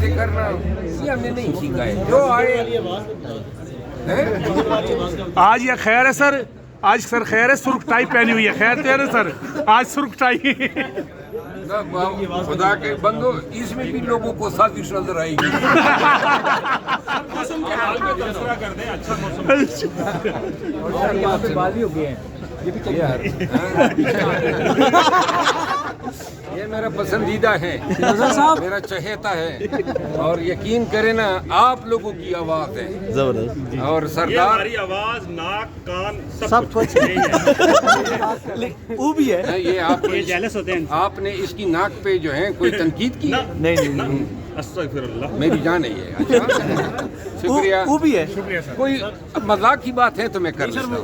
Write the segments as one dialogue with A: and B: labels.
A: تھے کرنا، یہ ہم نے نہیں سیکھا ہے. جو آئے
B: آج یہ خیر ہے سر، آج سر خیر ہے، سرخ ٹائی پہنی ہوئی ہے، خیر تو ہے نا سر، آج سرخ ٹائی.
A: خدا کے بندو، اس میں بھی لوگوں کو سازش نظر آئے گی. یہ میرا پسندیدہ ہے، میرا چہیتا ہے، اور یقین کریں نا آپ لوگوں کی آواز ہے
C: زبردست.
A: اور
D: یہ
A: سردار
D: ہماری آواز، ناک، کان
C: سب کچھ وہ بھی ہے.
A: یہ آپ
D: یہ جیلس ہوتے ہیں.
A: آپ نے اس کی ناک پہ جو ہے کوئی تنقید کی؟
C: نہیں
D: استغفر اللہ.
A: میری جان ہے یہ. اچھا شکریہ.
C: وہ بھی ہے.
A: کوئی مذاق کی بات ہے تو میں کر لیتا ہوں.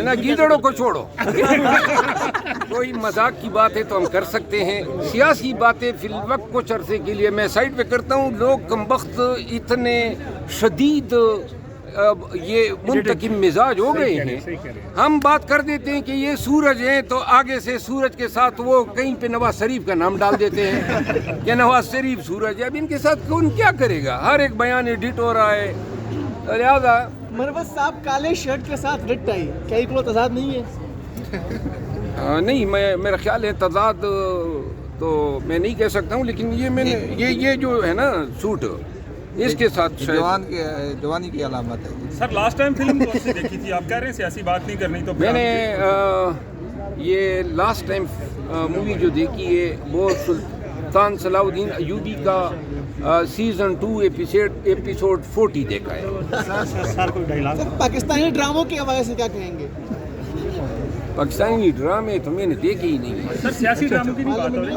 A: نا گیدڑوں کو چھوڑو. کوئی مذاق کی بات ہے تو ہم کر سکتے ہیں. سیاسی باتیں فی الوقت کچھ عرصے کے لیے میں سائڈ پہ کرتا ہوں. لوگ کمبخت اتنے شدید یہ منتقم مزاج ہو گئے ہیں. ہم بات کر دیتے ہیں کہ یہ سورج ہیں تو آگے سے سورج کے ساتھ وہ کہیں پہ نواز شریف کا نام ڈال دیتے ہیں کہ نواز شریف سورج ہے. اب ان کے ساتھ کون کیا کرے گا؟ ہر ایک بیان ایڈٹ ہو رہا ہے. لہٰذا
E: مروت صاحب کالے شرٹ کے ساتھ ریڈ ٹائی، کیا یہ کوئی تضاد نہیں ہے؟
A: نہیں، میرا خیال ہے تضاد تو میں نہیں کہہ سکتا ہوں، لیکن یہ میں نے یہ جو ہے نا سوٹ اس کے ساتھ
F: جوانی کی علامت ہے.
D: سر لاسٹ ٹائم فلم کون سی دیکھی تھی؟ آپ کہہ رہے ہیں سیاسی بات نہیں کرنی، تو
A: میں نے یہ لاسٹ ٹائم مووی جو دیکھی ہے وہ سلطان صلاح الدین ایوبی کا سیزن 2 ایپیسوڈ 40 دیکھا ہے.
E: سر پاکستانی ڈراموں کے حوالے سے کیا کہیں گے؟
A: پاکستانی ڈرامے تو میں نے دیکھے ہی نہیں.
D: سر سیاسی ڈراموں کی نہیں بات ہو رہی.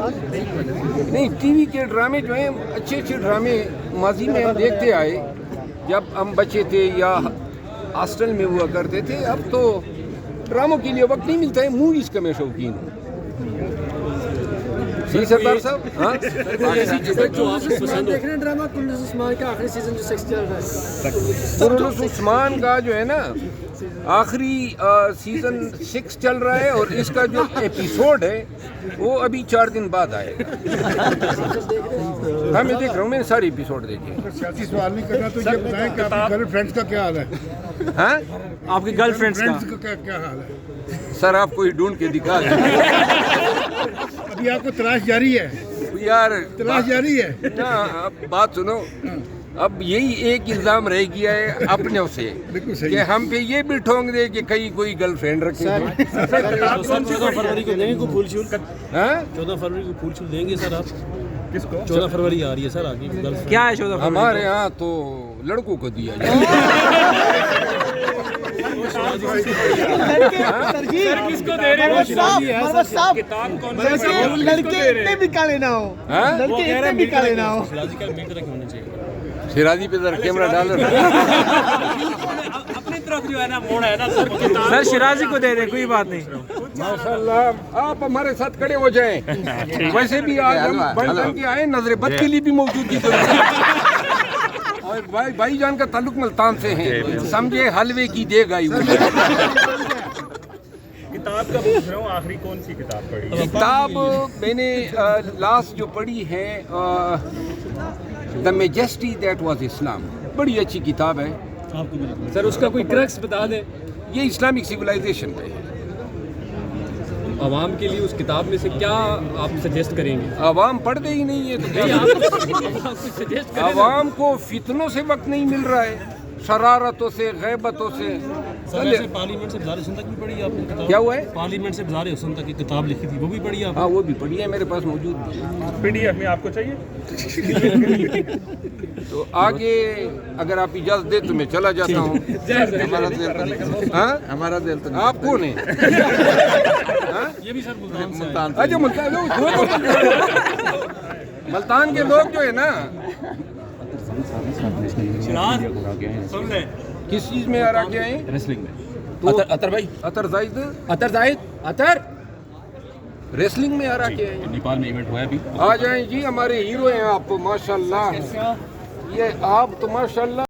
A: نہیں، ٹی وی کے ڈرامے جو ہیں اچھے اچھے ڈرامے ماضی میں ہم دیکھتے آئے جب ہم بچے تھے یا ہاسٹل میں ہوا کرتے تھے. اب تو ڈراموں کے لیے وقت نہیں ملتا ہے. موویز کا میں شوقین ہوں. جی سردار صاحب. ہاں
E: دیکھ رہے ہیں ڈرامہ کنڈس عثمان کا آخری سیزن جو 6 چل رہا ہے؟
A: کنڈس عثمان کا جو ہے نا آخری سیزن 6 چل رہا ہے، اور اس کا جو ایپیسوڈ ہے وہ ابھی 4 دن بعد آئے گا. ہاں میں دیکھ رہا ہوں، میں نے سارے ایپیسوڈ دیکھے.
G: سیاسی سوال نہیں کرنا تو یہ بتائیں کہ آپ کی گرل فرینڈس کا کیا حال ہے؟
A: ہاں
B: آپ کی گرل فرینڈس
G: کا کیا حال ہے؟
A: سر آپ کو ہی ڈھونڈ کے دکھا دیں.
G: ابھی آپ کو تلاش جاری ہے؟
A: یار
G: تلاش جاری ہے.
A: اب بات سنو، اب یہی ایک الزام رہ گیا ہے اپنے سے کہ ہم پہ یہ بھی ٹھونک دے کہ کہیں کوئی گرل فرینڈ رکھے.
C: 14 فروری کو دیں گے کوئی پھول چھول؟ 14 فروری کو پھول چھول دیں گے سر آپ؟
D: کس کو؟
C: 14 فروری آ رہی ہے سر آگے.
B: کیا ہے 14 فروری؟
A: ہمارے ہاں تو لڑکوں کو دیا جائے.
E: کس کو دے رہے ہیں؟ لڑکے اتنے بھی کالے نہ ہو، لڑکے اتنے بھی کالے نہ ہو.
A: شیرازی پہ ذرا کیمرہ ڈال رہا.
D: اپنی طرف جو ہے نا موڑ ہے نا سر.
B: سر شیرازی کو دے دیں، کوئی بات نہیں.
A: ماشاء اللہ آپ ہمارے ساتھ کھڑے ہو جائیں. ویسے بھی آج ہم بڑھ کے آئے، نظر بد کے لیے بھی موجود کی ضرورت ہے. اور بھائی جان کا تعلق ملتان سے ہے، سمجھے حلوے کی دے گئی.
D: کتاب کا پوچھ رہا ہوں، آخری کون سی کتاب پڑھی؟
A: کتاب میں نے لاسٹ جو پڑھی ہے دا میجسٹی دیٹ واز اسلام، بڑی اچھی کتاب ہے.
B: سر اس کا کوئی کرکس بتا دیں.
A: یہ اسلامک سویلائزیشن پہ ہے.
B: عوام کے لیے اس کتاب میں سے کیا آپ سجیسٹ کریں گے؟
A: عوام پڑھتے ہی نہیں ہے تو عوام کو فتنوں سے وقت نہیں مل رہا ہے، شرارتوں سے، غیبتوں سے.
C: پارلیمنٹ سے بزار حسن تک بھی پڑھی آپ نے کتاب؟
A: کیا ہوا ہے؟
C: پارلیمنٹ سے بزار حسن تک کی کتاب لکھی تھی، وہ بھی پڑھی آپ؟
A: ہاں وہ بھی پڑھی ہے، میرے پاس موجود بھی ہے.
D: PDF میں آپ کو چاہیے؟
A: تو آگے اگر آپ اجازت دیں تو میں چلا جاتا ہوں.
F: ہمارا دل تو
A: آپ کون ہیں؟
C: یہ بھی سر
F: ملتان سے.
A: اچھا ملتان کے لوگ جو ہے نا کس چیز میں آ کے آئے؟
B: ریسلنگ میں.
A: تو
B: اطر بھائی،
A: اطر زائد
B: اطر
A: ریسلنگ میں آ کے آئے.
B: نیپال میں ایونٹ ہوا ہے ابھی.
A: آ جائیں جی، ہمارے ہیرو ہیں آپ ماشاءاللہ. یہ آپ تو ماشاءاللہ